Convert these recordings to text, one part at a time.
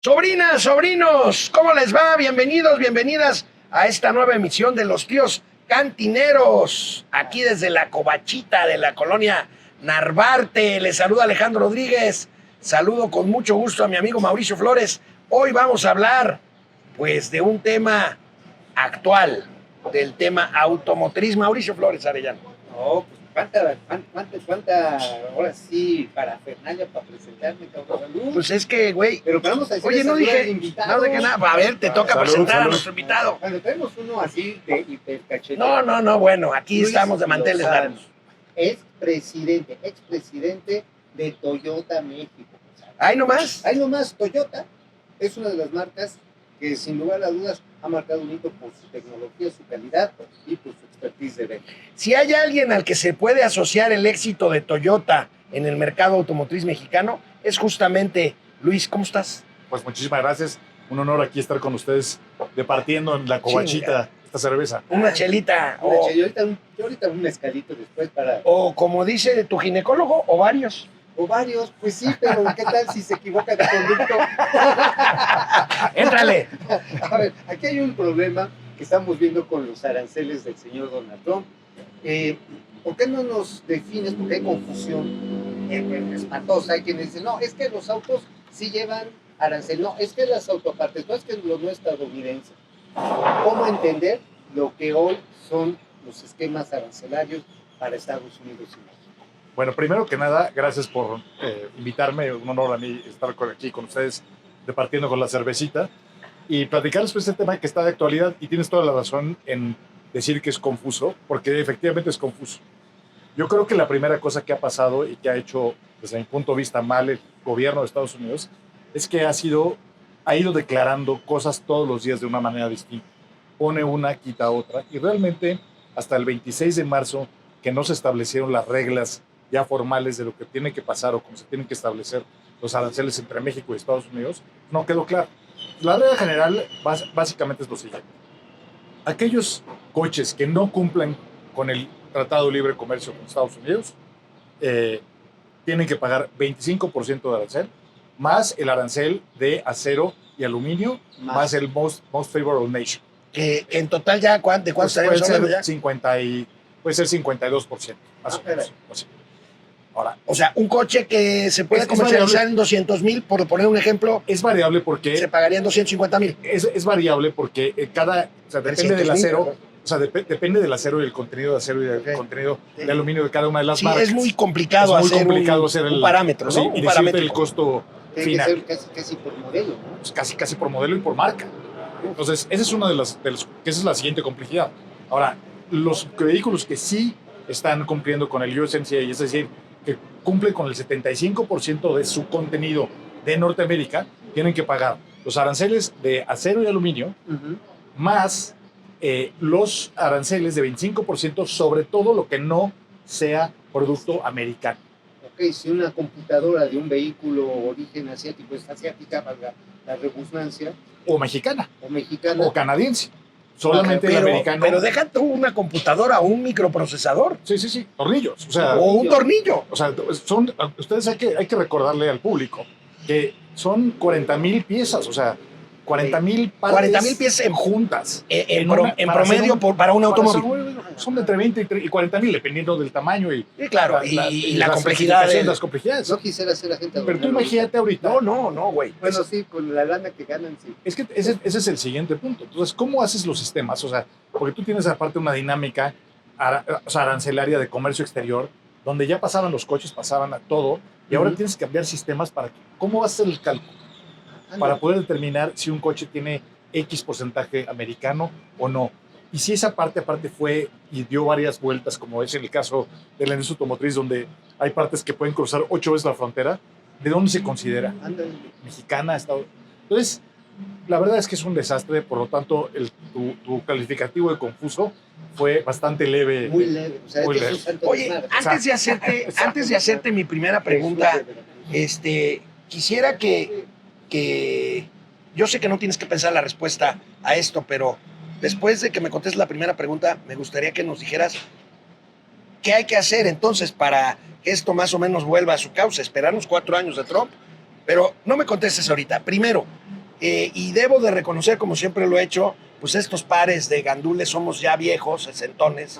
Sobrinas, sobrinos, ¿cómo les va? Bienvenidos, bienvenidas a esta nueva emisión de Los Tíos Cantineros. Aquí desde la covachita de la colonia Narvarte. Les saluda Alejandro Rodríguez. Saludo con mucho gusto a mi amigo Mauricio Flores. Hoy vamos a hablar, pues, de un tema actual, del tema automotriz. Mauricio Flores Arellano. No, pues cuánta, ahora sí, parafernalia para presentarme, cabrón. Pues es que, güey. Pero vamos a decir, Oye, no dije nada. A ver, te toca presentar a nuestro invitado. Cuando tenemos uno así de hipercachete. No, bueno, aquí Luis estamos de manteles Lozano, largos. expresidente de Toyota México. ¿Ahí nomás? Ahí nomás, Toyota es una de las marcas que sin lugar a dudas ha marcado un hito por su tecnología, su calidad y por su expertise de venta. Si hay alguien al que se puede asociar el éxito de Toyota en el mercado automotriz mexicano, es justamente Luis. ¿Cómo estás? Pues muchísimas gracias. Un honor aquí estar con ustedes departiendo en la covachita esta cerveza. Una chelita. Yo ahorita un mezcalito después para... O como dice tu ginecólogo, o varios. O varios, pues sí, pero ¿qué tal si se equivoca de conducto? ¡Éntrale! A ver, aquí hay un problema que estamos viendo con los aranceles del señor Donald Trump. ¿Por qué no nos defines? Porque hay confusión espantosa. Hay quienes dicen, no, es que los autos sí llevan arancel. No, es que las autopartes, no es que lo no estadounidense. ¿Cómo entender lo que hoy son los esquemas arancelarios para Estados Unidos y México? Bueno, primero que nada, gracias por invitarme. Un honor a mí estar aquí con ustedes, departiendo con la cervecita y platicarles pues este tema que está de actualidad, y tienes toda la razón en decir que es confuso, porque efectivamente es confuso. Yo creo que la primera cosa que ha pasado y que ha hecho, desde mi punto de vista, mal el gobierno de Estados Unidos es que ha ido declarando cosas todos los días de una manera distinta. Pone una, quita otra, y realmente hasta el 26 de marzo, que no se establecieron las reglas ya formales de lo que tiene que pasar o cómo se tienen que establecer los aranceles entre México y Estados Unidos, no quedó claro. La regla general básicamente es lo siguiente. Aquellos coches que no cumplan con el Tratado de Libre Comercio con Estados Unidos tienen que pagar 25% de arancel, más el arancel de acero y aluminio, más el Most Favorable Nation. Que en total ya, ¿de cuánto estaríamos hablando ya? Puede ser 52%. Más o menos. Ahora, o sea, un coche que se puede comercializar en 200,000, por poner un ejemplo, es variable porque se pagaría en 250,000. Es variable porque depende del acero, depende del acero y el contenido de acero y del contenido de aluminio de cada una de las marcas. Es muy complicado hacer un parámetro, ¿no? Sí, y decirte el costo final. Tiene que ser casi por modelo, ¿no? Pues casi por modelo y por marca. Entonces, esa es una de las que esa es la siguiente complejidad. Ahora, los vehículos que sí están cumpliendo con el USMCA, es decir, que cumplen con el 75% de su contenido de Norteamérica, tienen que pagar los aranceles de acero y aluminio, más los aranceles de 25% sobre todo lo que no sea producto americano. Ok, si una computadora de un vehículo origen asiático es asiática, valga la redundancia. O mexicana. O canadiense. Solamente el americano. Pero deja tú una computadora o un microprocesador. Sí. Tornillos. O un tornillo. O sea, ustedes hay que recordarle al público que son 40,000 piezas, o sea, 40,000 partes. 40,000 piezas juntas. En promedio para un automóvil. Son entre 20 y 40,000, dependiendo del tamaño y claro, y la complejidad. Las complejidades. No quisiera ser agente. Pero tú imagínate ahorita. No, güey. Bueno, sí, con la lana que ganan, sí. Es que ese es el siguiente punto. Entonces, ¿cómo haces los sistemas? O sea, porque tú tienes aparte una dinámica arancelaria de comercio exterior, donde ya pasaban los coches, pasaban a todo, y ahora tienes que cambiar sistemas para ¿cómo vas a hacer el cálculo? Para poder determinar si un coche tiene X porcentaje americano o no. Y si esa parte aparte fue y dio varias vueltas, como es en el caso de la industria automotriz, donde hay partes que pueden cruzar 8 veces la frontera, ¿de dónde se considera? Mexicana, Estados Unidos. Entonces, la verdad es que es un desastre, por lo tanto, tu calificativo de confuso fue bastante leve. Muy leve. O sea, Oye, antes de hacerte mi primera pregunta, quisiera que yo sé que no tienes que pensar la respuesta a esto, pero después de que me contestes la primera pregunta, me gustaría que nos dijeras qué hay que hacer entonces para que esto más o menos vuelva a su cauce. Esperarnos 4 años de Trump, Pero no me contestes ahorita. Primero, y debo de reconocer, como siempre lo he hecho, pues estos pares de gandules somos ya viejos, sesentones.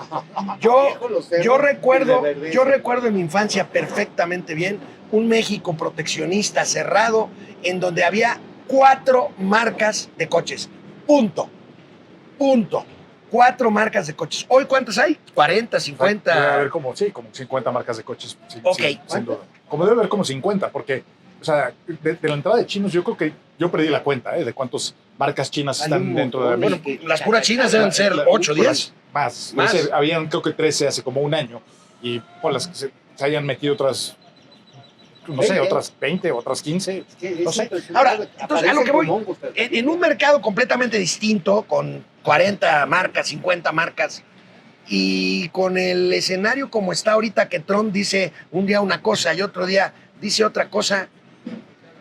Yo recuerdo en mi infancia perfectamente bien un México proteccionista cerrado en donde había 4 marcas de coches. Punto. 4 marcas de coches. ¿Hoy cuántas hay? 40, 50. Debe haber como 50 marcas de coches. Ok. Sin duda. Como debe haber como 50, porque, o sea, de la entrada de chinos, yo creo que yo perdí la cuenta de cuántas marcas chinas están dentro de Bueno, México. las puras chinas deben ser 8, 10. Más. Más. Habían, creo que 13 hace como un año. Y por las que se hayan metido otras, no sé, otras 20, otras 15. No sé. Ahora, entonces, a lo que voy, en un mercado completamente distinto, con 40 marcas, 50 marcas, y con el escenario como está ahorita, que Trump dice un día una cosa y otro día dice otra cosa,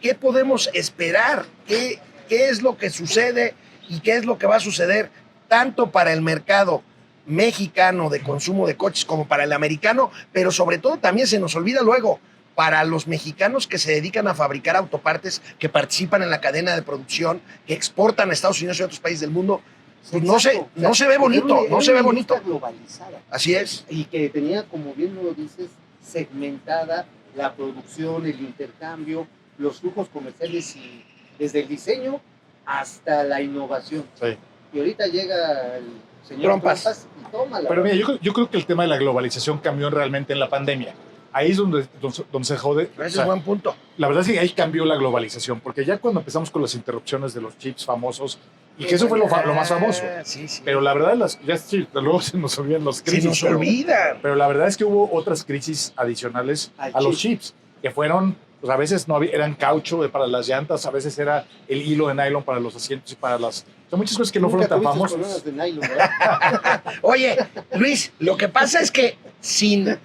¿qué podemos esperar? ¿Qué es lo que sucede y qué es lo que va a suceder tanto para el mercado mexicano de consumo de coches como para el americano? Pero sobre todo también se nos olvida luego para los mexicanos que se dedican a fabricar autopartes, que participan en la cadena de producción, que exportan a Estados Unidos y a otros países del mundo. Pues no se ve bonito, no se ve bonito. Globalizada. Así es. Y que tenía, como bien lo dices, segmentada la producción, el intercambio, los flujos comerciales y desde el diseño hasta la innovación. Sí. Y ahorita llega el señor Trompas y tómala. Pero mira, yo creo que el tema de la globalización cambió realmente en la pandemia. Ahí es donde se jode. Ese es buen punto. La verdad es que ahí cambió la globalización, porque ya cuando empezamos con las interrupciones de los chips famosos, y que eso fue lo más famoso. Sí. Pero la verdad, luego se nos olvidan los crisis. Se nos olvidan. Pero la verdad es que hubo otras crisis adicionales a los chips, que fueron, pues a veces no había, eran caucho para las llantas, a veces era el hilo de nylon para los asientos y para las... Son muchas cosas que no fueron tan famosas. De nylon, ¿verdad? Oye, Luis, lo que pasa es que sin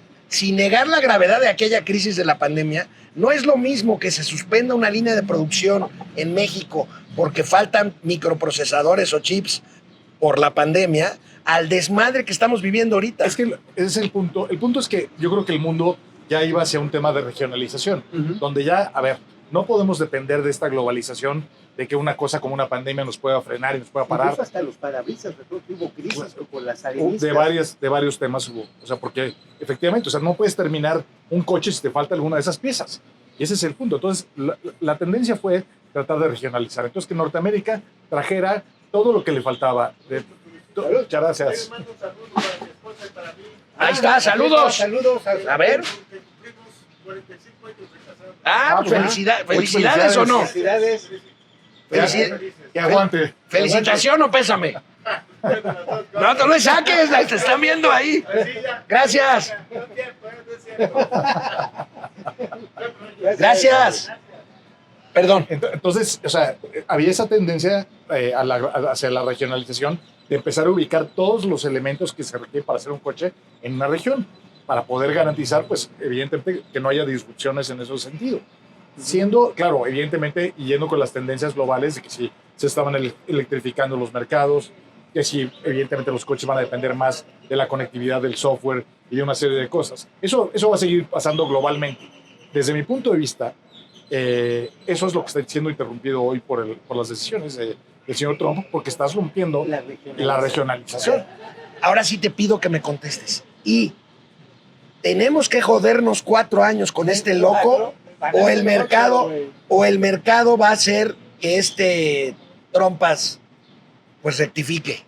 negar la gravedad de aquella crisis de la pandemia, no es lo mismo que se suspenda una línea de producción en México porque faltan microprocesadores o chips por la pandemia, al desmadre que estamos viviendo ahorita. Es que ese es el punto. El punto es que yo creo que el mundo ya iba hacia un tema de regionalización, donde ya, a ver, no podemos depender de esta globalización, de que una cosa como una pandemia nos pueda frenar y nos pueda parar. Incluso hasta los parabrisas, recuerdo que hubo crisis por las areniscas. De varios temas hubo. O sea, porque efectivamente, o sea, no puedes terminar un coche si te falta alguna de esas piezas. Y ese es el punto. Entonces, la tendencia fue tratar de regionalizar. Entonces, que Norteamérica trajera todo lo que le faltaba. Muchas gracias. Ahí está, saludos. A ver. Felicidades o no. Felicidades. Que aguante. ¿Felicitación o pésame? No te lo saques, te están viendo ahí. Gracias. Gracias. Perdón. Entonces, o sea, había esa tendencia hacia la regionalización de empezar a ubicar todos los elementos que se requieren para hacer un coche en una región, para poder garantizar, pues, evidentemente, que no haya disrupciones en ese sentido. Siendo, claro, evidentemente, y yendo con las tendencias globales de que si se estaban electrificando los mercados, que si, evidentemente, los coches van a depender más de la conectividad del software y de una serie de cosas. Eso va a seguir pasando globalmente. Desde mi punto de vista, eso es lo que está siendo interrumpido hoy por las decisiones del señor Trump, porque estás rompiendo la regionalización. Ahora sí te pido que me contestes. ¿Y tenemos que jodernos 4 años con este loco? ¿O el mercado va a hacer que este Trompas pues rectifique?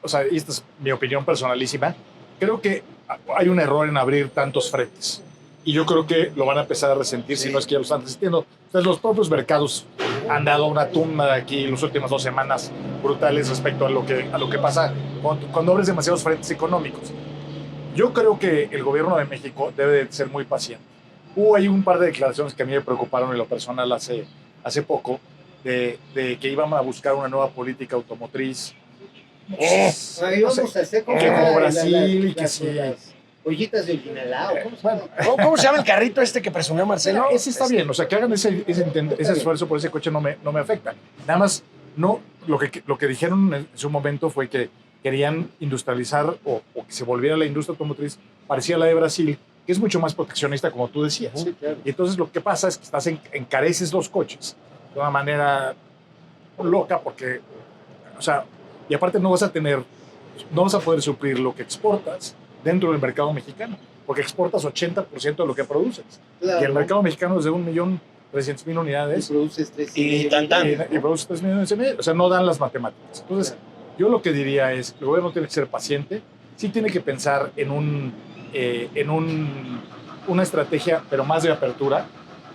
O sea, esta es mi opinión personalísima. Creo que hay un error en abrir tantos frentes. Y yo creo que lo van a empezar a resentir, si no es que ya lo están resintiendo. Entonces, los propios mercados han dado una tumba aquí en las últimas 2 semanas brutales respecto a lo que pasa cuando abres demasiados frentes económicos. Yo creo que el gobierno de México debe de ser muy paciente. Hubo ahí un par de declaraciones que a mí me preocuparon en lo personal hace poco, de que iban a buscar una nueva política automotriz. Ahí vamos a hacer que como Brasil y que sí. Ollitas de Olinalao. ¿Cómo se llama el carrito este que presumió Marcelo? Ese está bien, o sea, que hagan ese esfuerzo por ese coche no me afecta. Nada más, no, lo que dijeron en su momento fue que querían industrializar o que se volviera la industria automotriz parecida a la de Brasil, que es mucho más proteccionista, como tú decías. Sí, claro. Y entonces lo que pasa es que encareces los coches de una manera loca porque, o sea, y aparte no vas a poder suplir lo que exportas dentro del mercado mexicano, porque exportas 80% de lo que produces. Claro. Y el mercado mexicano es de 1.300.000 Y unidades produces 3 Y tan, tan. y produces 3 millones y medio. O sea, no dan las matemáticas. Entonces, Claro. yo lo que diría es, el gobierno tiene que ser paciente, sí tiene que pensar en una estrategia, pero más de apertura,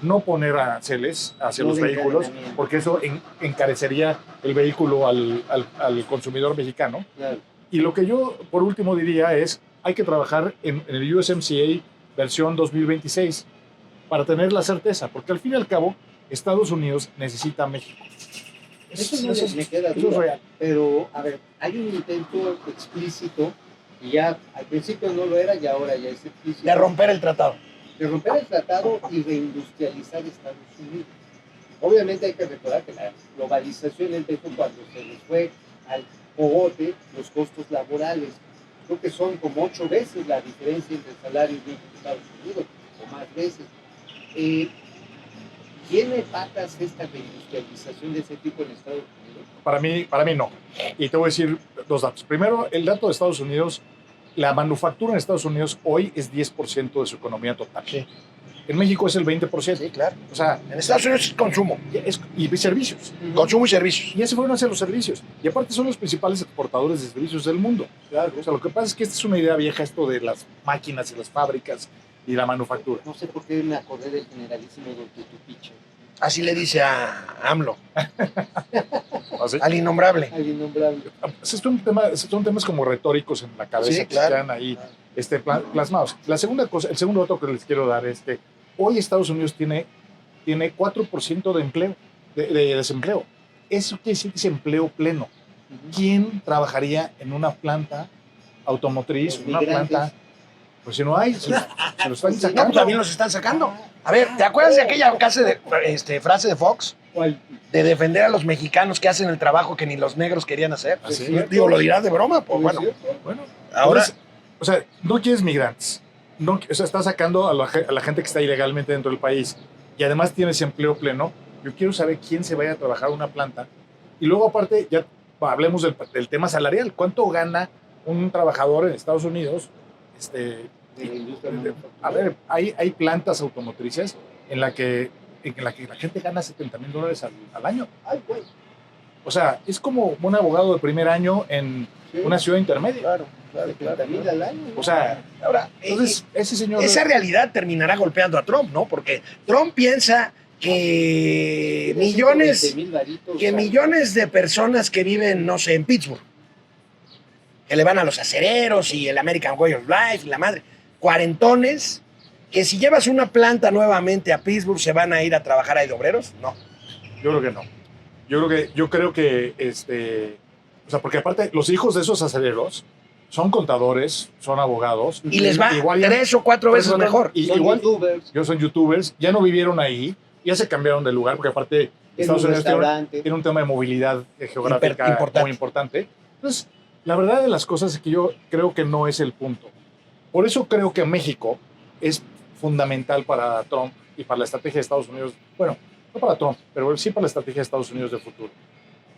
no poner aranceles hacia No los de vehículos, encadenamiento. porque eso encarecería el vehículo al consumidor mexicano. Claro. Y lo que yo, por último, diría es, hay que trabajar en el USMCA versión 2026 para tener la certeza, porque al fin y al cabo, Estados Unidos necesita a México. Eso no me queda eso es duda. real. Pero, a ver, hay un intento explícito, y ya al principio no lo era y ahora ya es explícito, De romper el tratado. de romper el tratado y reindustrializar Estados Unidos. Obviamente hay que recordar que la globalización empezó cuando se les fue al cogote los costos laborales. Creo que son como 8 veces la diferencia entre el salario de Estados Unidos, o más veces. ¿Tiene patas esta reindustrialización de ese tipo en Estados Unidos? Para mí no. Y te voy a decir dos datos. Primero, el dato de Estados Unidos, la manufactura en Estados Unidos hoy es 10% de su economía total. Sí. En México es el 20%. Sí, claro. O sea, En Estados Unidos es consumo. y servicios. Consumo y servicios. Y ese fueron hacia los servicios. Y aparte son los principales exportadores de servicios del mundo. Claro. O sea, lo que pasa es que esta es una idea vieja, esto de las máquinas y las fábricas y la manufactura. No sé por qué me acordé del generalísimo Don Tutupiche, Así le dice a AMLO, ¿Así? al innombrable. al innombrable. Son temas como retóricos en la cabeza Sí, que claro. quedan ahí plasmados. La segunda cosa, el segundo dato que les quiero dar es que hoy Estados Unidos tiene 4% de empleo, de desempleo. Eso quiere decir que es empleo pleno. ¿Quién trabajaría en una planta automotriz, Los una migrantes. planta? Pues si no hay, se lo están No, sacando. pues también los están sacando. A ver, ¿te acuerdas de aquella frase de Fox? ¿Cuál? De defender a los mexicanos que hacen el trabajo que ni los negros querían hacer. ¿Ah, sí? Digo, lo dirás de broma, pues bueno. Bueno, Ahora, entonces, o sea, no quieres migrantes. No, o sea, estás sacando a la gente que está ilegalmente dentro del país y además tienes empleo pleno. Yo quiero saber quién se vaya a trabajar a una planta. Y luego, aparte, ya hablemos del tema salarial. ¿Cuánto gana un trabajador en Estados Unidos? De la industria A ver, hay plantas automotrices en la que la gente gana $70,000 al año. Ay, güey. O sea, es como un abogado de primer año en Sí. una ciudad intermedia. claro, claro, 70,000 al año. ¿no? O sea, Ahora, entonces ese señor... esa realidad terminará golpeando a Trump, ¿no? Porque Trump piensa que Tiene millones 120,000 varitos, que o sea, millones de personas que viven, no sé, en Pittsburgh, que le van a los acereros y el American Way of Life y la madre, cuarentones, que si llevas una planta nuevamente a Pittsburgh se van a ir a trabajar ahí de obreros, no. Yo creo que no. Yo creo que o sea, porque aparte los hijos de esos aceleros son contadores, son abogados. Y les va Igual ya- 3 o 4 veces Bueno, mejor. Y son igual youtubers, yo son youtubers, ya no vivieron ahí, ya se cambiaron de lugar, porque aparte tienen Estados un Unidos restaurante. tiene un tema de movilidad geográfica Importante. muy importante. Entonces, la verdad de las cosas es que yo creo que no es el punto. Por eso creo que México es fundamental para Trump y para la estrategia de Estados Unidos. Bueno, no para Trump, pero sí para la estrategia de Estados Unidos de futuro.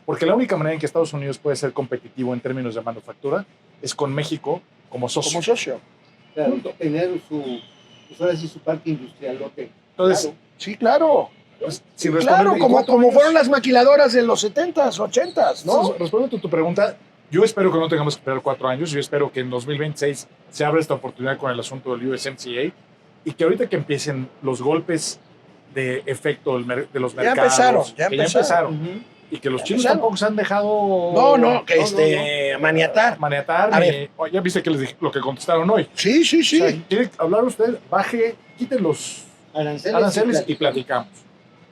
Porque la única manera en que Estados Unidos puede ser competitivo en términos de manufactura es con México como socio. Como socio. Claro, Punto. tener pues ahora sí su parque industrial lote. Entonces, Claro. Sí, claro. pues, sin Claro, responder en como 4 años- fueron las maquiladoras de los 70s, 80s, ¿no? Entonces, respondiendo a tu pregunta, yo espero que no tengamos que esperar 4 años. Yo espero que en 2026 se abra esta oportunidad con el asunto del USMCA y que ahorita que empiecen los golpes de efecto de los Ya mercados, empezaron, ya que empezaron. Ujú. y que los Ya chinos empezaron. tampoco se han dejado No, que maniatar. maniatar. A ni- ver. Ya viste que les dije lo que contestaron hoy. Sí, sí, sí. O sea, ¿quiere hablar usted? Baje, quite los aranceles y platicamos.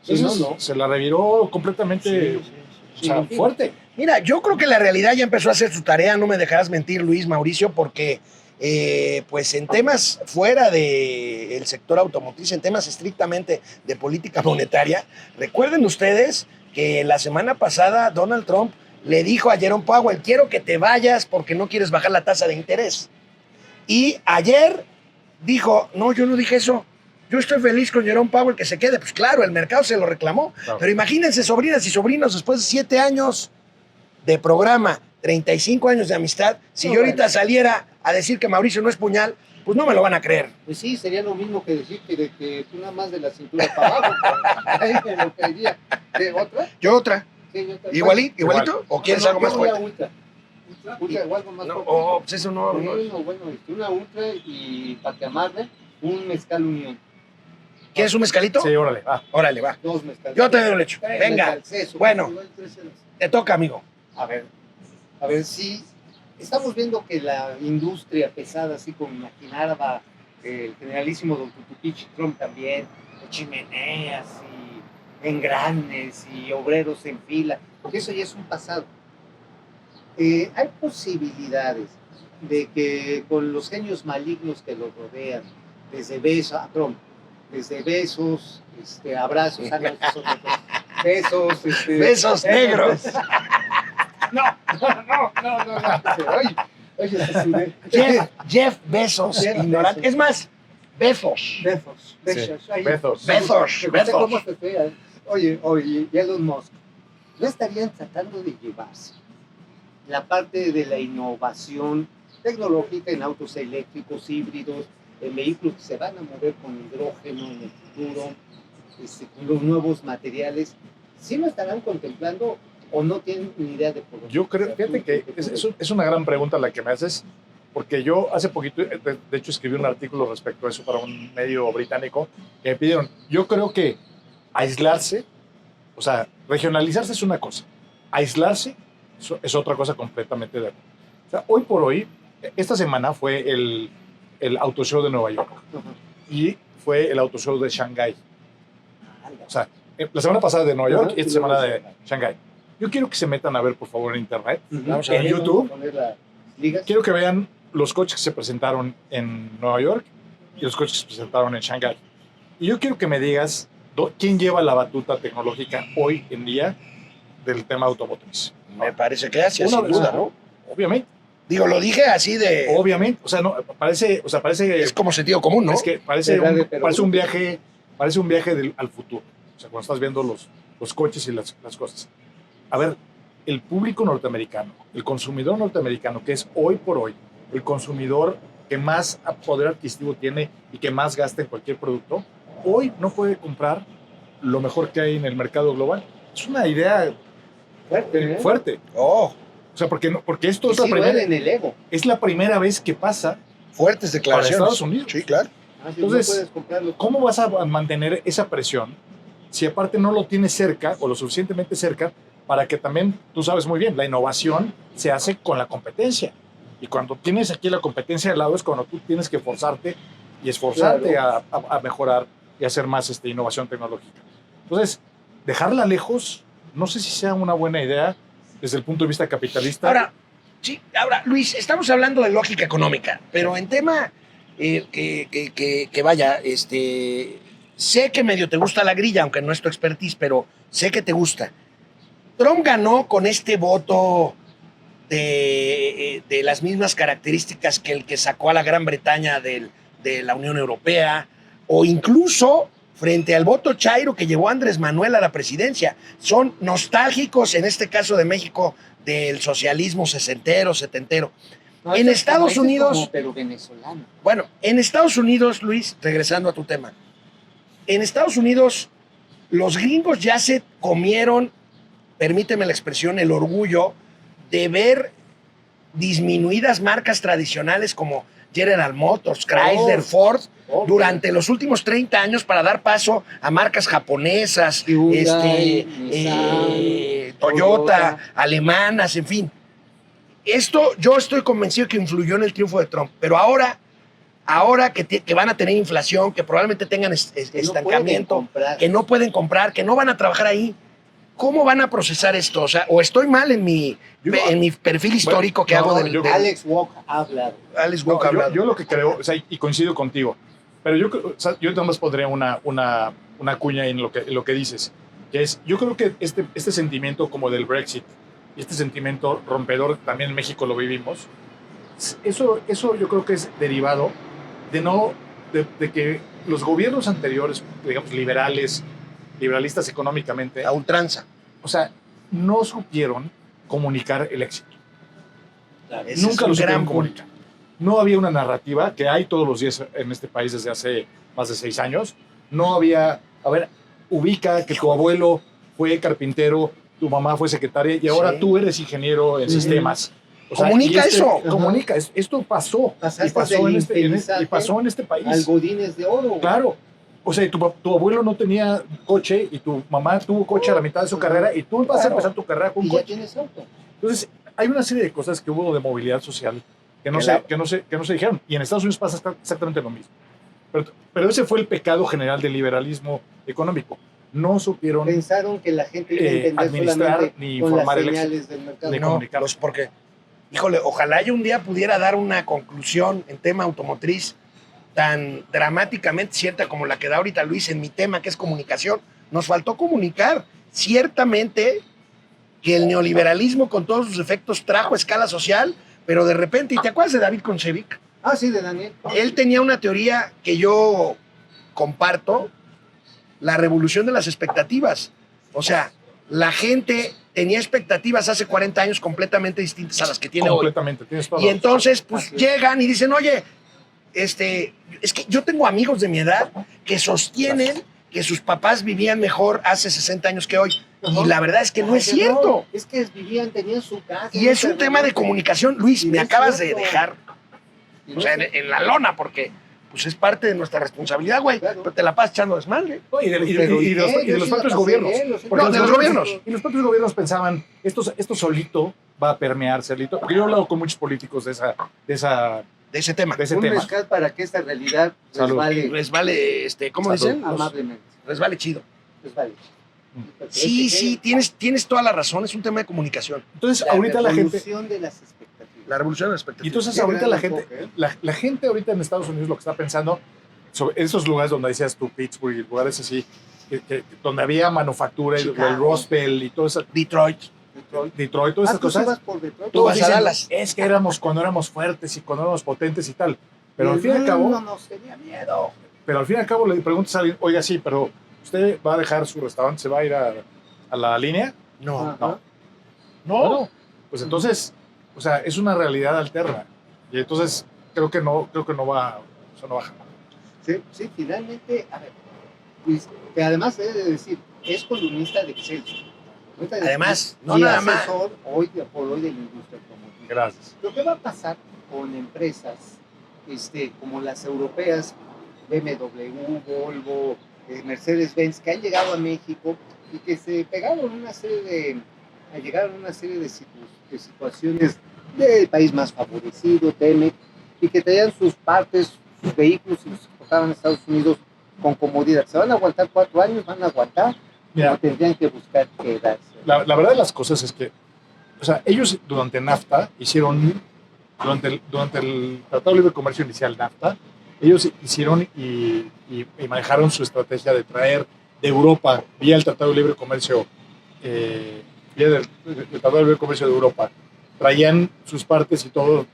Sí, Entonces, no. se la reviró completamente o sea, Sí. fuerte. Mira, yo creo que la realidad ya empezó a hacer su tarea, no me dejarás mentir, Luis, Mauricio, porque pues en temas fuera del sector automotriz, en temas estrictamente de política monetaria, recuerden ustedes que la semana pasada Donald Trump le dijo a Jerome Powell, quiero que te vayas porque no quieres bajar la tasa de interés. Y ayer dijo, no, yo no dije eso. Yo estoy feliz con Jerome Powell que se quede. Pues claro, el mercado se lo reclamó. Claro. Pero imagínense, sobrinas y sobrinos, después de 7 años de programa, 35 años de amistad, si No, yo ahorita bueno. saliera a decir que Mauricio no es puñal, pues no me lo van a creer. Pues sí, sería lo mismo que decir de que tú nada más de la cintura para abajo. Ahí me lo creería. ¿De otra? Yo otra. Sí, yo otra. ¿Igualito? Igual. ¿O quieres No, algo más yo una fuerte? ultra. Ultra o algo más No, fuerte. oh, pues eso no. Sí, no. bueno, una ultra y para que amarle, un mezcal unión. ¿Quieres un mezcalito? Sí, órale. Órale, va. 2 mezcales. Yo te doy un hecho. Venga, bueno. No hay 3 ceros. te toca, amigo. A ver si estamos viendo que la industria pesada, así como imaginaba el generalísimo Don Tutupich Trump también, chimeneas y engranes y obreros en fila, porque eso ya es un pasado. Hay posibilidades de que con los genios malignos que lo rodean, desde besos a Trump, desde besos, abrazos, no, eso es otra cosa. Besos, Besos negros. No. Oye, se sudé. Jeff Bezos, Jeff ignorante. Bezos. Es más, Bezos. Besos. Sí, besos. Bezos, No sé cómo Bezos. se fea. Oye, y Elon Musk, ¿no estarían tratando de llevarse la parte de la innovación tecnológica en autos eléctricos, híbridos, en vehículos que se van a mover con hidrógeno en el futuro, con los nuevos materiales? ¿Sí lo estarán contemplando o no tienen ni idea de por dónde? Yo creo, fíjate que es una gran pregunta la que me haces, porque yo hace poquito, de hecho, escribí un artículo respecto a eso para un medio británico que me pidieron. Yo creo que aislarse, o sea, regionalizarse es una cosa, aislarse es otra cosa completamente de acuerdo. O sea, hoy por hoy, esta semana fue el Auto Show de Nueva York y fue el Auto Show de Shanghái. O sea, la semana pasada de Nueva York y esta semana de Shanghái. Yo quiero que se metan a ver, por favor, en internet, Vamos a en ver. YouTube. Poner las ligas. Quiero que vean los coches que se presentaron en Nueva York y los coches que se presentaron en Shanghái. Y yo quiero que me digas quién lleva la batuta tecnológica hoy en día del tema automotriz. Me parece que así, Una sin vez, duda, ¿no? Obviamente, Digo, lo dije así de... obviamente. O sea, no, parece Es como sentido común, ¿no? es que parece ¿Verdad? un, Pero- parece un viaje, al futuro. O sea, cuando estás viendo los coches y las cosas. A ver, el público norteamericano, el consumidor norteamericano, que es hoy por hoy el consumidor que más poder adquisitivo tiene y que más gasta en cualquier producto, hoy no puede comprar lo mejor que hay en el mercado global. Es una idea Fuerte, ¿eh? fuerte. Oh, O sea, porque esto Y es la, sí duele primera, en el ego. es la primera vez que pasa. fuertes declaraciones. Para Estados Unidos. Sí, claro. Así Entonces, no puedes comprarlo. ¿Cómo vas a mantener esa presión si aparte no lo tienes cerca o lo suficientemente cerca para que también, tú sabes muy bien, la innovación se hace con la competencia? Y cuando tienes aquí la competencia al lado es cuando tú tienes que forzarte y esforzarte a mejorar y hacer más innovación tecnológica. Entonces, dejarla lejos, no sé si sea una buena idea desde el punto de vista capitalista. Ahora, sí, Luis, estamos hablando de lógica económica, pero en tema que vaya, sé que medio te gusta la grilla, aunque no es tu expertise, pero sé que te gusta. Trump ganó con este voto de las mismas características que el que sacó a la Gran Bretaña de la Unión Europea, o incluso frente al voto chairo que llevó Andrés Manuel a la presidencia. Son nostálgicos, en este caso de México, del socialismo sesentero, setentero. No, en ese es Estados como- ese es Unidos- como, pero venezolano. Bueno, en Estados Unidos, Luis, regresando a tu tema, en Estados Unidos los gringos ya se comieron, permíteme la expresión, el orgullo de ver disminuidas marcas tradicionales como General Motors, Chrysler, Oh. Ford, Obvio. durante los últimos 30 años para dar paso a marcas japonesas, Hyundai, Nissan, Toyota, Toyota. alemanas, en fin. Esto yo estoy convencido que influyó en el triunfo de Trump, pero ahora que van a tener inflación, que probablemente tengan Que no estancamiento, pueden comprar. que no pueden comprar, que no van a trabajar ahí, ¿cómo van a procesar esto? O sea, o estoy mal en mi perfil histórico que no, hago del Alex Walk ha hablado. Alex No, Walk ha hablado. yo lo que creo, o sea, y coincido contigo, pero yo nada más pondría una cuña en lo que dices, que es, yo creo que este sentimiento como del Brexit, y este sentimiento rompedor, también en México lo vivimos, eso yo creo que es derivado de no de que los gobiernos anteriores, digamos, liberalistas económicamente, A ultranza. o sea, no supieron comunicar el éxito. Ese Nunca es lo un supieron gran comunicar. No había una narrativa que hay todos los días en este país desde hace más de 6 años. No había, a ver, ubica que tu abuelo fue carpintero, tu mamá fue secretaria y ahora Sí. tú eres ingeniero en sistemas. O sea, Comunica y eso. Comunica. Esto pasó. Pasaste Y pasó, del y infelizaje pasó en este país. al Godínez de oro. Claro. O sea, tu abuelo no tenía coche y tu mamá tuvo coche a la mitad de su carrera y tú vas a Claro. empezar tu carrera con Y un ya coche. tienes auto. Entonces, hay una serie de cosas que hubo de movilidad social que no se dijeron. Y en Estados Unidos pasa exactamente lo mismo. Pero ese fue el pecado general del liberalismo económico. No supieron Pensaron que la gente iba a entender administrar solamente ni con las informar el señales del mercado. ni No, comunicar. pues porque, híjole, ojalá yo un día pudiera dar una conclusión en tema automotriz tan dramáticamente cierta como la que da ahorita Luis en mi tema, que es comunicación. Nos faltó comunicar. Ciertamente que el neoliberalismo con todos sus efectos trajo escala social, pero de repente, ¿y te acuerdas de David Konchevik? Ah, sí, de Daniel. Él tenía una teoría que yo comparto, la revolución de las expectativas. O sea, la gente tenía expectativas hace 40 años completamente distintas a las que tiene hoy. Completamente, tienes todo. Y entonces, pues Así es. llegan y dicen, oye, es que yo tengo amigos de mi edad que sostienen que sus papás vivían mejor hace 60 años que hoy. Y la verdad es que no es cierto. Es que tenían su casa. Y es un tema de comunicación. Luis, Y me es acabas de cierto. dejar, o sea, en la lona, porque pues es parte de nuestra responsabilidad, güey. Claro. Pero te la pasas echando desmadre. No, y de los propios gobiernos. Porque No, de los gobiernos. Y los propios gobiernos pensaban, esto solito va a permear, solito. Porque yo he hablado con muchos políticos de De ese tema. ese Un tema. mezcal para que esta realidad Salud. resbale Les vale, ¿cómo Salud. dicen? amablemente. Les vale chido. Resbale. Sí, Es que sí, tienes toda la razón. Es un tema de comunicación. Entonces, ahorita la gente... revolución de las expectativas. La revolución de las Y expectativas. entonces Qué ahorita gran la gente, enfoque, ¿eh? la gente ahorita en Estados Unidos lo que está pensando sobre esos lugares donde decías tú, Pittsburgh, y lugares así, donde había manufactura, y el Chicago. Rust Belt y todo eso, Detroit. Detroit, todas esas ¿tú cosas. ibas por Detroit? Tú vas a dicen, Dallas. es que éramos cuando éramos fuertes y cuando éramos potentes y tal. Pero al fin y al No cabo, nos tenía miedo. le preguntas a alguien, oiga, sí, pero ¿usted va a dejar su restaurante, se va a ir a la línea? No. Ajá. No. No. Pues entonces, o sea, es una realidad alterna. Y entonces creo que no va, eso no baja. Sí, finalmente, a ver, pues, que además he de decir, es columnista de Excelsior. Además, no y nada más. asesor por hoy de la industria automotriz. Gracias. Lo que va a pasar con empresas como las europeas, BMW, Volvo, Mercedes-Benz, que han llegado a México y que se pegaron llegaron a una serie de situaciones del país más favorecido, TEMEC, y que traían sus partes, sus vehículos y los exportaban a Estados Unidos con comodidad. ¿Se van a aguantar 4 años? ¿Van a aguantar? Mira, ¿O tendrían que buscar quedarse? la verdad de las cosas es que, o sea, ellos durante NAFTA hicieron, durante el Tratado de Libre Comercio inicial NAFTA, ellos hicieron y manejaron su estrategia de traer de Europa, vía el Tratado de Libre Comercio, vía el Tratado de Libre Comercio de Europa, traían sus partes y todo,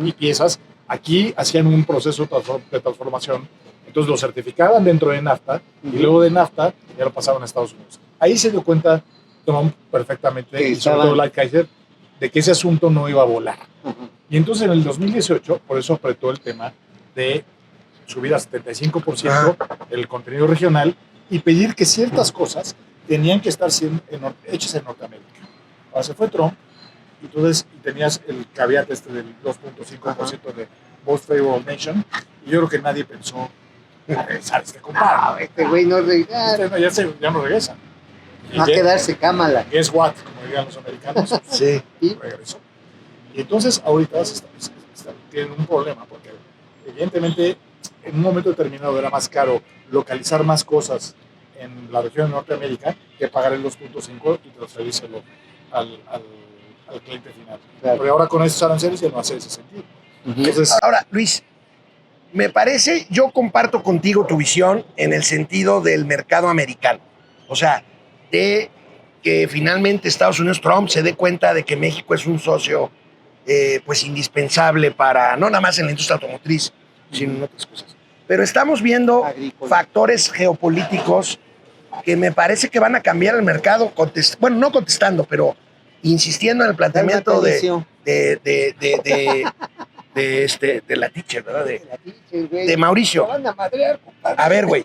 y piezas, aquí hacían un proceso de transformación, entonces lo certificaban dentro de NAFTA, y luego de NAFTA ya lo pasaban a Estados Unidos. Ahí se dio cuenta Trump perfectamente, Que y sobre todo Lighthizer, de que ese asunto no iba a volar. Ajá. Y entonces en el 2018, por eso apretó el tema de subir a 75% el contenido regional y pedir que ciertas cosas tenían que estar hechas en Norteamérica. Ahora se fue Trump, y entonces tenías el caveat del 2.5% de Most Favorable Nation, y yo creo que nadie pensó a regresar este compadre. Este güey no regresa. Ya no regresa. Y Va a quedarse cámara. Guess what, como dirían los americanos, Sí. regresó. Y entonces ahorita tienen un problema, porque evidentemente en un momento determinado era más caro localizar más cosas en la región de Norteamérica que pagar el 2.5 y transferírselo al cliente final. Claro. Pero ahora con estos aranceles ya no hace ese sentido. Entonces, Ahora, Luis, me parece, yo comparto contigo tu visión en el sentido del mercado americano. O sea, de que finalmente Estados Unidos, Trump, se dé cuenta de que México es un socio pues indispensable para, no nada más en la industria automotriz, sino en otras cosas. pero estamos viendo Agrícola. factores geopolíticos que me parece que van a cambiar el mercado, bueno, no contestando, pero insistiendo en el planteamiento de la teacher, ¿verdad? De Mauricio. Te van a madrear, compadre. A ver, güey.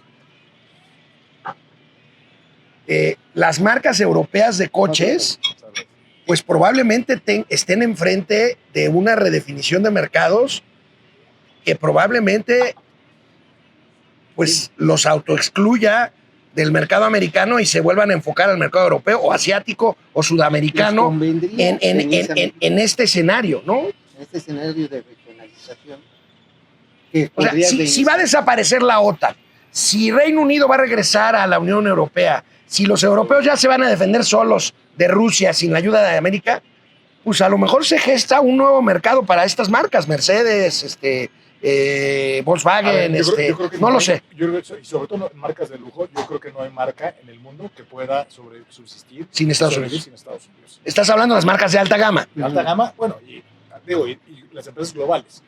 Las marcas europeas de coches, pues probablemente estén enfrente de una redefinición de mercados que probablemente pues los autoexcluya del mercado americano y se vuelvan a enfocar al mercado europeo o asiático o sudamericano en este escenario, ¿no? En este escenario de regionalización. Que O sea, si va a desaparecer la OTAN, si Reino Unido va a regresar a la Unión Europea, si los europeos ya se van a defender solos de Rusia sin la ayuda de América, pues a lo mejor se gesta un nuevo mercado para estas marcas, Mercedes, Volkswagen, yo creo que no lo sé. Y sobre todo en marcas de lujo, yo creo que no hay marca en el mundo que pueda subsistir Sin Estados sobrevivir Unidos. sin Estados Unidos. Estás hablando de las marcas de alta gama. De alta gama, bueno, y las empresas globales.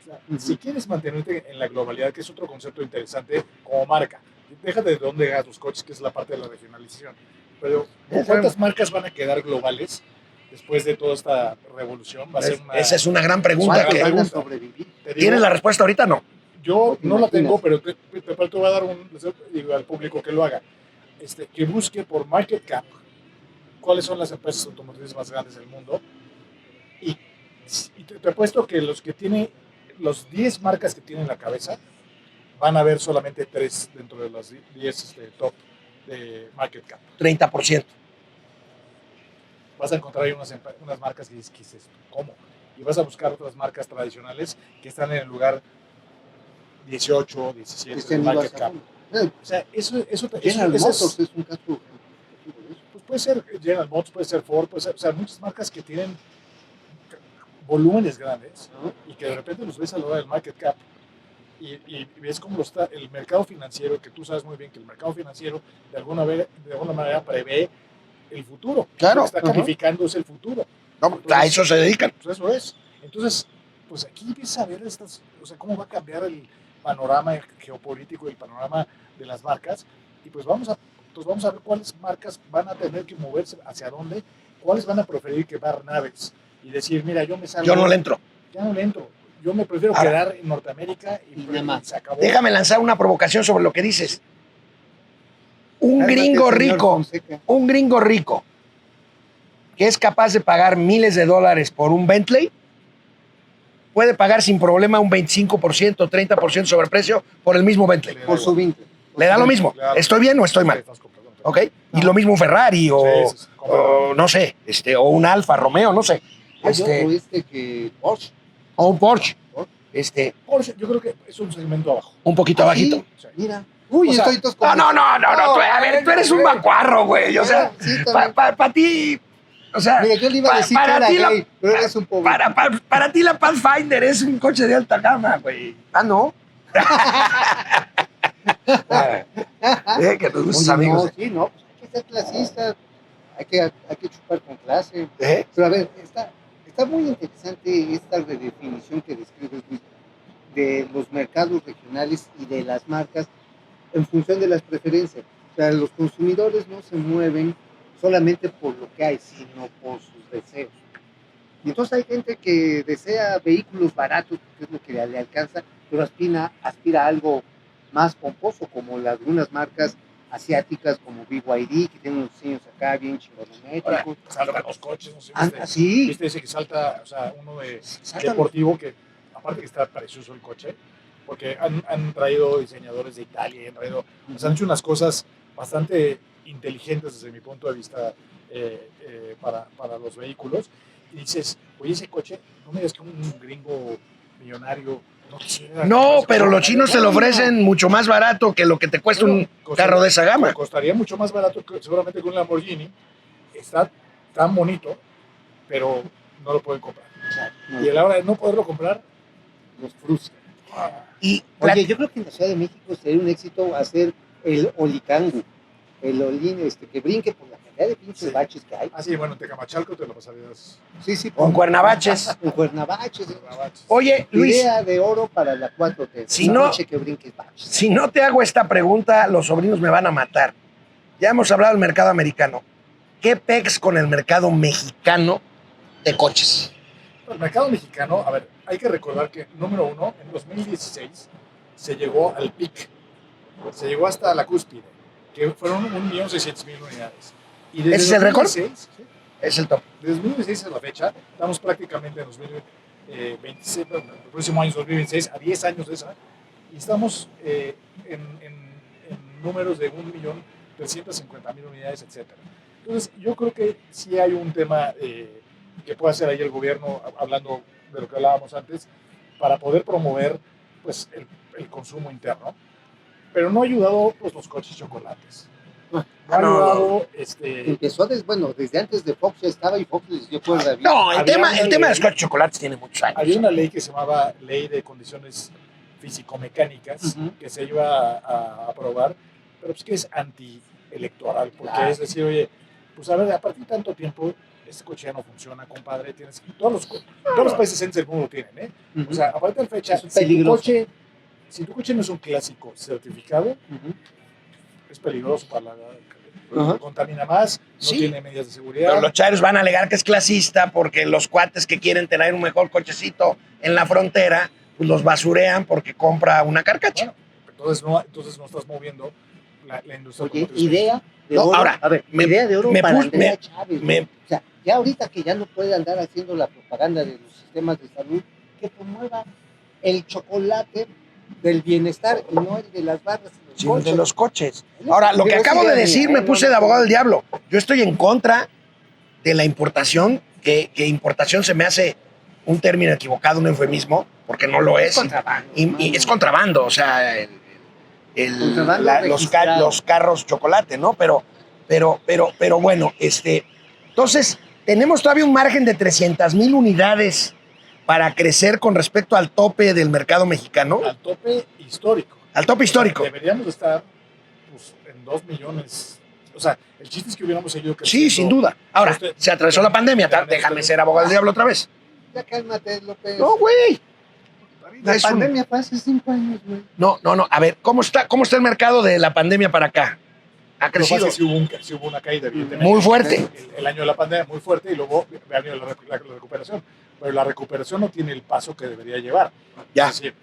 O sea, si quieres mantenerte en la globalidad, que es otro concepto interesante como marca, déjate de dónde hagas los coches, que es la parte de la regionalización. Pero ¿cuántas marcas van a quedar globales después de toda esta revolución? Esa es una gran pregunta. van a sobrevivir. ¿Tienes la respuesta ahorita? No. Yo no la tengo, pero te voy a dar digo al público que lo haga. Que busque por market cap cuáles son las empresas automotrices más grandes del mundo. Y te apuesto que los 10 marcas que tienen en la cabeza, van a haber solamente 3 dentro de las 10 top de market cap. 30%. Vas a encontrar ahí unas marcas que dices, ¿cómo? Y vas a buscar otras marcas tradicionales que están en el lugar 18, 17 de market cap. O sea, General Motors es un caso. Pues puede ser General Motors, puede ser Ford, puede ser, o sea, muchas marcas que tienen volúmenes grandes, ¿no? Y que de repente los ves a la hora del market cap y ves cómo está el mercado financiero, que tú sabes muy bien que el mercado financiero de alguna manera prevé el futuro. Claro. Lo que está calificando es el futuro. No, entonces, a eso se dedican. Pues eso es. Entonces, pues aquí empieza a ver o sea, cómo va a cambiar el panorama geopolítico y el panorama de las marcas. Y pues vamos a ver cuáles marcas van a tener que moverse hacia dónde, cuáles van a preferir quemar naves y decir, mira, yo me salgo. Yo no le entro. Ya no le entro. Yo me prefiero quedar en Norteamérica y nada más. Se acabó. Déjame lanzar una provocación sobre lo que dices. Un gringo rico que es capaz de pagar miles de dólares por un Bentley puede pagar sin problema un 25%, 30% sobreprecio por el mismo Bentley. Por su vínculo. Le da lo mismo. Claro. ¿Estoy bien o estoy mal? ¿Ok? Y lo mismo un Ferrari o no sé, o un Alfa Romeo, no sé. Hay otro que Porsche. O un Porsche. Porsche, yo creo que es un segmento abajo. Un poquito abajito. Sí, mira. Uy, O sea, estoy todos No. A ver, tú eres un vacuarro, güey. O sea, sí, para ti. O sea, mira, yo le iba a decir que era gay, pero eres un pobre. para ti la Pathfinder es un coche de alta gama, güey. Ah, ¿no? Que nos gustan amigos. No, sí, no, pues hay que ser clasista, hay que chupar con clase. ¿Eh? Pero a ver, está muy interesante esta redefinición que describes, Luis, de los mercados regionales y de las marcas en función de las preferencias. O sea, los consumidores no se mueven solamente por lo que hay, sino por sus deseos. Y entonces hay gente que desea vehículos baratos, porque es lo que le alcanza, pero aspira a algo más pomposo, como algunas marcas asiáticas como BYD, que tienen unos diseños acá bien chingonométricos. Saltan los coches, no sé. Sí. ¿Viste ese que salta, o sea, uno deportivo que, aparte que está precioso el coche, porque han traído diseñadores de Italia, han hecho unas cosas bastante inteligentes desde mi punto de vista para los vehículos. Y dices, oye, ese coche, no me digas que un gringo millonario no quisiera. No, pero los chinos te lo ofrecen mucho más barato que lo que te cuesta un carro de esa gama. Costaría mucho más barato seguramente que un Lamborghini. Está tan bonito, pero no lo pueden comprar. Y a la hora de no poderlo comprar, los frustra. Oye, yo creo que en la Ciudad de México sería un éxito hacer el Olicangu, el Olín que brinque por la calle. cantidad de pinches Sí. baches que hay. Ah, sí, bueno, en Tecamachalco te lo pasarías. Sí, Con Cuernavaches. En Cuernavaches. Oye, Luis, Idea de oro para la 4T. Si Un no- coche que brinque baches. si no te hago esta pregunta, los sobrinos me van a matar. Ya hemos hablado del mercado americano. ¿Qué pex con el mercado mexicano de coches? El mercado mexicano, a ver, hay que recordar que, número uno, en 2016 se llegó al pic, se llegó hasta la cúspide, que fueron 1.600.000 unidades. Y desde ¿Ese es el récord? 2016, sí, Es el top. desde 2016 a la fecha, estamos prácticamente en 2026, bueno, el próximo año es 2026, a 10 años de esa, y estamos en números de 1.350.000 unidades, etc. Entonces, yo creo que sí hay un tema que puede hacer ahí el gobierno, hablando de lo que hablábamos antes, para poder promover pues, el consumo interno. Pero no ha ayudado pues, los coches chocolates. No ha No. ayudado, Empezó desde antes de Fox ya estaba y Fox les dio cuerda. No, el Había tema, una el tema de los ley- coches chocolates tiene muchos años. había una ley que se llamaba Ley de Condiciones Físico-Mecánicas, Ujú. que se iba a aprobar, pero pues que es antielectoral, porque Claro. es decir, oye, pues a ver, a partir de tanto tiempo, este coche ya no funciona, compadre, todos los países en el mundo lo tienen, ¿eh? Ujú. O sea, a partir de fecha, Es peligroso. si tu coche no es un clásico certificado, Ujú. es peligroso para Ajá. contamina más, no Sí. tiene medidas de seguridad. Pero los chairos van a alegar que es clasista porque los cuates que quieren tener un mejor cochecito en la frontera, pues los basurean porque compra una carcacha. Bueno, entonces no estás moviendo la industria. Oye, automotriz. idea de No, oro. ahora, a ver, me- idea de oro me para pus- Andrea me- Chávez. me- O sea, ya ahorita que ya no puede andar haciendo la propaganda de los sistemas de salud, que promueva el chocolate del bienestar y no el de las barras y los Sí, el coches. de los coches. Ahora, lo que Digo, acabo sí, de idea decir, mía, me puse no, de no, abogado no. del diablo. Yo estoy en contra de la importación, que importación se me hace un término equivocado, un eufemismo, porque no lo es. contrabando, Y hermano. es contrabando, o sea, Contrabando los registrado. carros chocolate, ¿no? Pero bueno, entonces, tenemos todavía un margen de 300,000 unidades para crecer con respecto al tope del mercado mexicano, Al tope histórico. al tope histórico. Deberíamos estar pues, en 2 millones. O sea, el chiste es que hubiéramos seguido creciendo. Sí, sin duda. Ahora, Este- se atravesó la pandemia, déjame ser abogado del diablo otra vez. Ya cálmate, López. No, güey. La es un- pandemia fue hace 5 años, güey. No. A ver, ¿cómo está el mercado de la pandemia para acá? Ha Lo que pasa crecido es que sí hubo una caída, evidentemente. muy fuerte. El año de la pandemia muy fuerte y luego ha venido la recuperación. Pero la recuperación no tiene el paso que debería llevar. Ya. Es decir,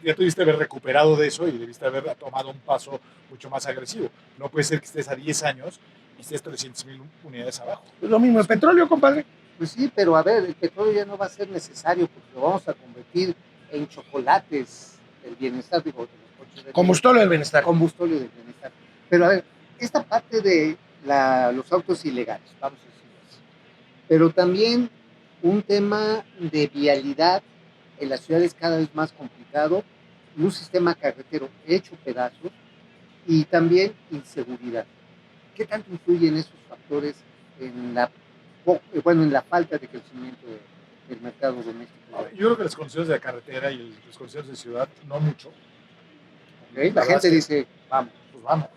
ya tuviste haber recuperado de eso y debiste haber tomado un paso mucho más agresivo. No puede ser que estés a 10 años y estés 300,000 unidades abajo. Es lo mismo el petróleo, compadre. Pues sí, pero a ver, el petróleo ya no va a ser necesario porque lo vamos a convertir en chocolates del bienestar, digo, de los coches de Combustible del bienestar. combustible del bienestar. Pero a ver, esta parte de los autos ilegales, vamos a decirlo así, pero también un tema de vialidad en las ciudades cada vez más complicado, un sistema carretero hecho pedazos y también inseguridad. ¿Qué tanto influyen esos factores en la falta de crecimiento del mercado doméstico? Yo creo que las condiciones de la carretera y las condiciones de ciudad, no mucho. ¿Ok? La La verdad gente es que- dice, vamos. Pues vamos.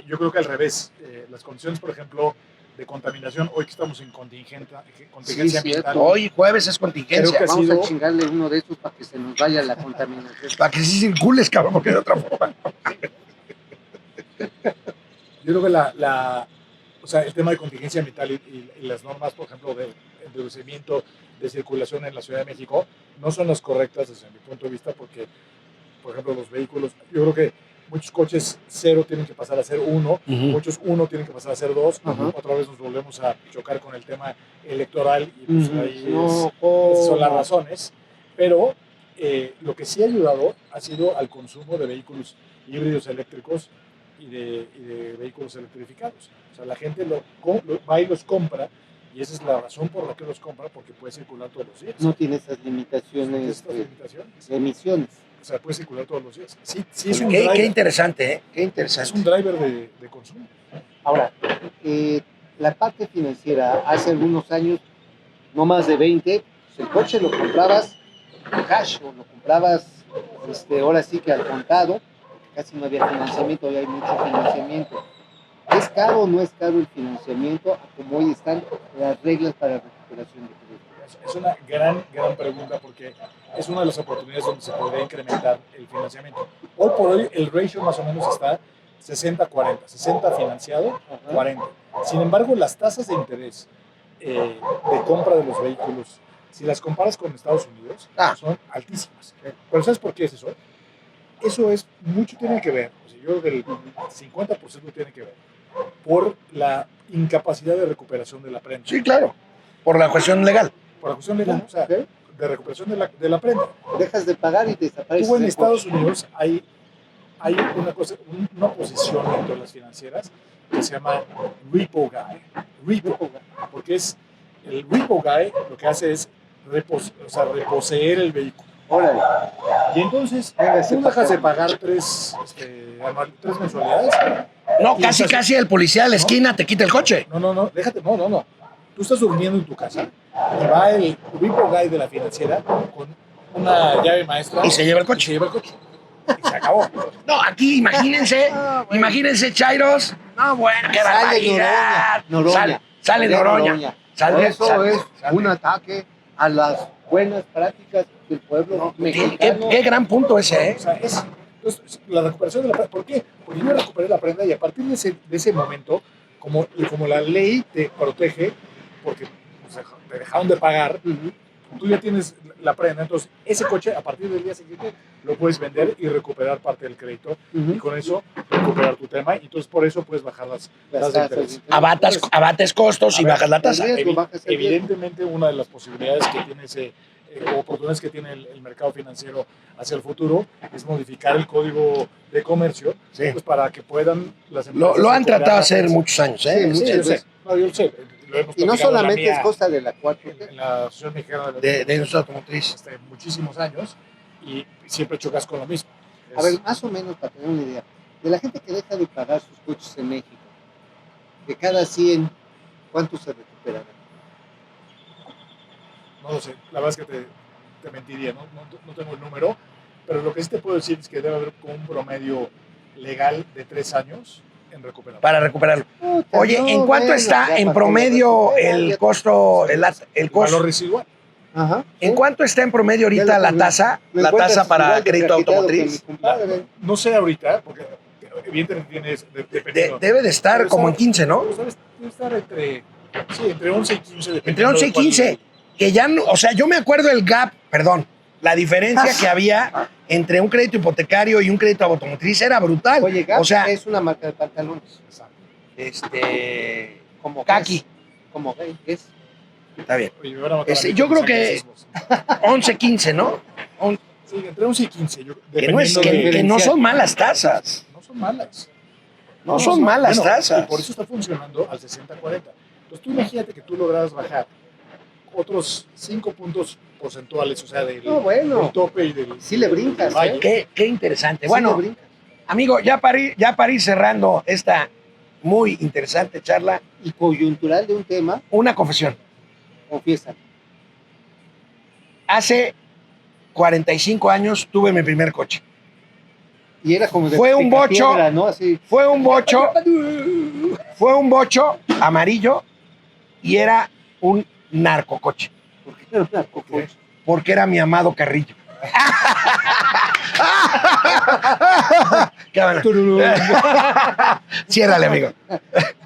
Yo creo que al revés. Las condiciones, por ejemplo, de contaminación, hoy que estamos en contingencia Sí, ambiental, Hoy jueves es Creo contingencia. que- ha Vamos sido- a chingarle uno de estos para que se nos vaya la contaminación. Para que sí circules, cabrón, porque de otra forma. yo creo que o sea, el tema de contingencia ambiental y las normas, por ejemplo, de endurecimiento de circulación en la Ciudad de México no son las correctas desde mi punto de vista porque, por ejemplo, los vehículos, yo creo que muchos coches 0 tienen que pasar a ser 1, muchos 1 tienen que pasar a ser 2, Ajá. otra vez nos volvemos a chocar con el tema electoral y pues ahí No, esas son las ¿cómo? razones, pero lo que sí ha ayudado ha sido al consumo de vehículos híbridos eléctricos y de vehículos electrificados. O sea, la gente va y los compra y esa es la razón por la que los compra, porque puede circular todos los días. No tiene esas ¿Tiene limitaciones estas limitaciones? de emisiones. O sea, puede circular todos los días. Sí es un Qué driver. interesante, ¿eh? Qué Es interesante. un driver de consumo. Ahora, la parte financiera, hace algunos años, no más de 20, pues el coche lo comprabas cash o lo comprabas ahora sí que al contado, porque casi no había financiamiento, hoy hay mucho financiamiento. ¿Qué ¿Es caro o no es caro el financiamiento a como hoy están las reglas para recuperación de crédito? Es una gran pregunta porque es una de las oportunidades donde se podría incrementar el financiamiento. Hoy por hoy el ratio más o menos está 60-40, 60 financiado, 40. Sin embargo, las tasas de interés de compra de los vehículos, si las comparas con Estados Unidos, son altísimas. Pero ¿sabes por qué es eso? Eso es, mucho tiene que ver, o sea, yo creo que el 50% tiene que ver por la incapacidad de recuperación de la prenda. Sí, claro. Por la cuestión legal. Por la cuestión legal, o sea, de recuperación de la prenda. Dejas de pagar y desapareces. Tú en Estados Unidos hay una posición dentro de las financieras que se llama repo guy. Repo, porque es el repo guy lo que hace es reposeer el vehículo. Órale. Y entonces tú dejas de pagar tres mensualidades. No, casi el policía de la esquina te quita el coche. No, déjate, no. Tú estás durmiendo en tu casa y va el repo guy de la financiera con una llave maestra y se lleva el coche. Y se acabó. No, aquí imagínense, Chairos. No, bueno, qué barbaridad. Sale Noroña. Eso es un ataque a las buenas prácticas del pueblo mexicano. Qué gran punto ese, ¿eh? O sea, entonces, la recuperación de la prenda. ¿Por qué? Porque yo recuperé la prenda y a partir de ese momento, como la ley te protege, porque te dejaron de pagar, tú ya tienes la prenda, entonces ese coche a partir del día siguiente lo puedes vender y recuperar parte del crédito y con eso recuperar tu tema y entonces por eso puedes bajar las tasas de interés. Abates costos y bajas la tasa. Evidentemente una de las posibilidades que tiene oportunidades que tiene el mercado financiero hacia el futuro es modificar el código de comercio pues para que puedan las empresas... Lo han tratado de hacer muchos años, ¿eh? Sí, muchas veces. No, yo lo sé. Y no solamente es cosa de la 4T. En la Asociación Mexicana de Industria Automotriz. Muchísimos años y siempre chocas con lo mismo. A ver, más o menos para tener una idea, de la gente que deja de pagar sus coches en México, de cada 100, ¿cuántos se recuperarán? No lo sé, la verdad es que te mentiría, no tengo el número, pero lo que sí te puedo decir es que debe haber como un promedio legal de 3 años en recuperar. Para recuperarlo. Oye, ¿en cuánto está en promedio el costo, el costo? Valor residual. Ajá. ¿En cuánto está en promedio ahorita la tasa para crédito automotriz? No sé ahorita, porque evidentemente tienes... Debe de estar como en 15, ¿no? Debe estar entre 11 y 15. Entre 11 y 15. Que ya no, o sea, yo me acuerdo el gap, la diferencia que había entre un crédito hipotecario y un crédito automotriz era brutal. Oye, Gap o sea, es una marca de pantalones. Como Kaki. Como es. Está bien. Oye, yo creo que 11, 15, ¿no? Sí, entre 11 y 15. Que no son malas tasas. No son malas. No son malas tasas. Y por eso está funcionando al 60-40. Entonces tú imagínate que tú logras bajar otros 5 puntos porcentuales, o sea, del tope y del... Sí le brincas, ¿eh? Qué interesante. Bueno, amigo, ya para ir cerrando esta muy interesante charla. Y coyuntural de un tema. Una confesión. Confiesa. Hace 45 años tuve mi primer coche. Y era como de fue un bocho, piedra, ¿no? Así. Fue un bocho amarillo y era un narcocoche. ¿Por qué era un narcocoche? Porque era mi amado Carrillo. Ciérrale, amigo.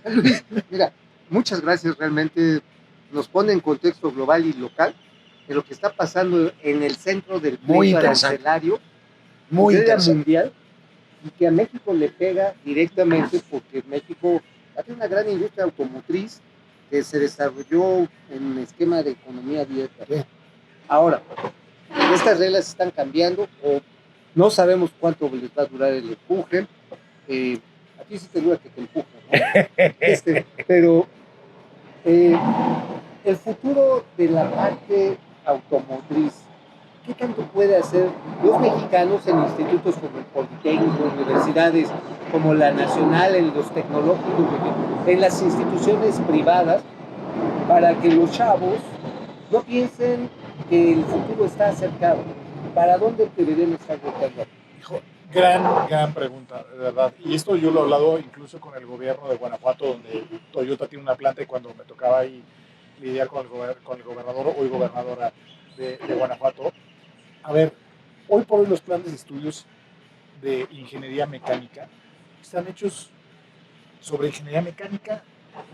Luis, mira, muchas gracias, realmente nos pone en contexto global y local de lo que está pasando en el centro del pleito arancelario, muy interesante, mundial, y que a México le pega directamente porque México hace una gran industria automotriz que se desarrolló en un esquema de economía abierta. Sí. Ahora, estas reglas están cambiando o no sabemos cuánto les va a durar el empuje. A ti sí te dura que te empujen, ¿no? Pero el futuro de la parte automotriz, ¿qué tanto puede hacer los mexicanos en institutos como el Politécnico, universidades como la Nacional, en los tecnológicos, en las instituciones privadas, para que los chavos no piensen que el futuro está acercado? ¿Para dónde deberían estar volteando? Hijo, Gran pregunta, de verdad. Y esto yo lo he hablado incluso con el gobierno de Guanajuato, donde Toyota tiene una planta y cuando me tocaba ahí lidiar con el gobernador, hoy gobernadora de Guanajuato. A ver, hoy por hoy los planes de estudios de ingeniería mecánica están hechos sobre ingeniería mecánica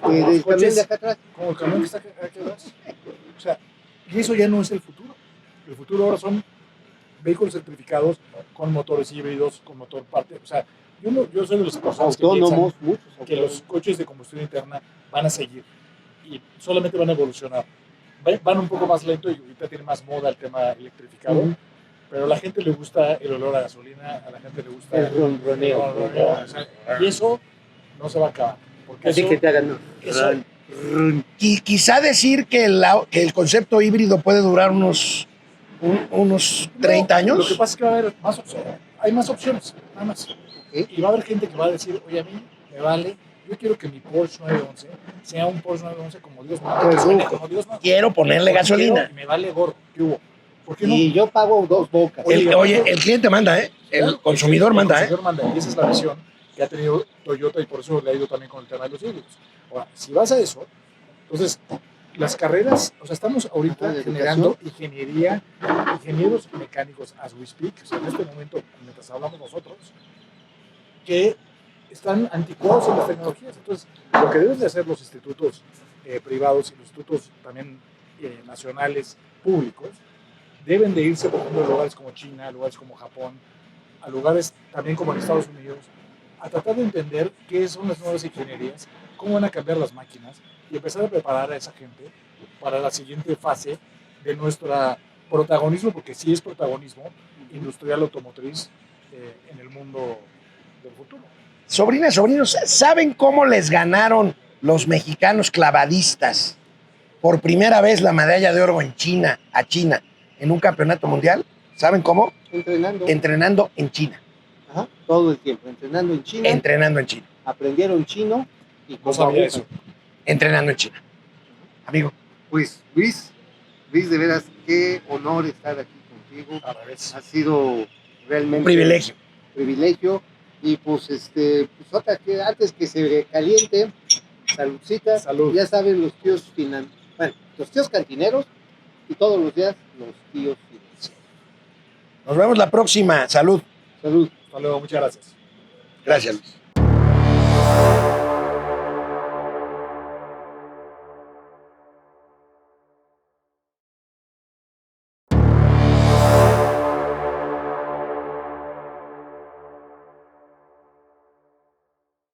Del camión coches, de acá atrás. como el camión que está aquí atrás. O sea, y eso ya no es el futuro. El futuro ahora son vehículos electrificados con motores híbridos, con motor parte. O sea, yo soy de las personas que Autónomos, piensan muchos que los coches de combustión interna van a seguir y solamente van a evolucionar. Van un poco más lento y ahorita tiene más moda el tema electrificado, pero a la gente le gusta el olor a gasolina, a la gente le gusta el ronroneo. o sea, y eso no se va a acabar. Porque Así eso, que te hagan eso- Y quizá decir que que el concepto híbrido puede durar unos 30 años. Lo que pasa es que va a haber más opciones. Hay más opciones, nada más. Y va a haber gente que va a decir, oye, a mí me vale, yo quiero que mi Porsche 911 sea un Porsche 911 como Dios manda, que suene como Dios manda. Quiero ponerle Porque gasolina. quiero y me vale gorro. ¿Qué hubo? ¿Por qué no? Y yo pago 2 bocas. Oye, el cliente manda, ¿eh? El consumidor manda, El consumidor manda. Y esa es la visión que ha tenido Toyota y por eso le ha ido también con el tema de los híbridos. Ahora, si vas a eso, entonces las carreras, o sea, estamos ahorita ¿De generando ingenieros mecánicos as we speak, o sea, en este momento, mientras hablamos nosotros, que están anticuados en las tecnologías. Entonces, lo que deben de hacer los institutos privados y los institutos también nacionales públicos, deben de irse, por ejemplo, a lugares como China, a lugares como Japón, a lugares también como en Estados Unidos, a tratar de entender qué son las nuevas ingenierías, cómo van a cambiar las máquinas y empezar a preparar a esa gente para la siguiente fase de nuestro protagonismo, porque sí es protagonismo industrial automotriz en el mundo del futuro. Sobrinas, sobrinos, ¿saben cómo les ganaron los mexicanos clavadistas por primera vez la medalla de oro en China, a China, en un campeonato mundial? ¿Saben cómo? Entrenando. Entrenando en China. Ajá, todo el tiempo. Entrenando en China. Entrenando en China. Aprendieron chino y No sabía eso. Entrenando en China. Amigo. Pues Luis, de veras, qué honor estar aquí contigo. Al revés. Ha sido realmente Un privilegio. privilegio. Y pues pues otra que antes que se caliente, saludcita. Salud. Ya saben los tíos los tíos cantineros y todos los días los tíos financieros. Nos vemos la próxima. Salud. Salud. Hasta luego, muchas gracias. Gracias, Luis.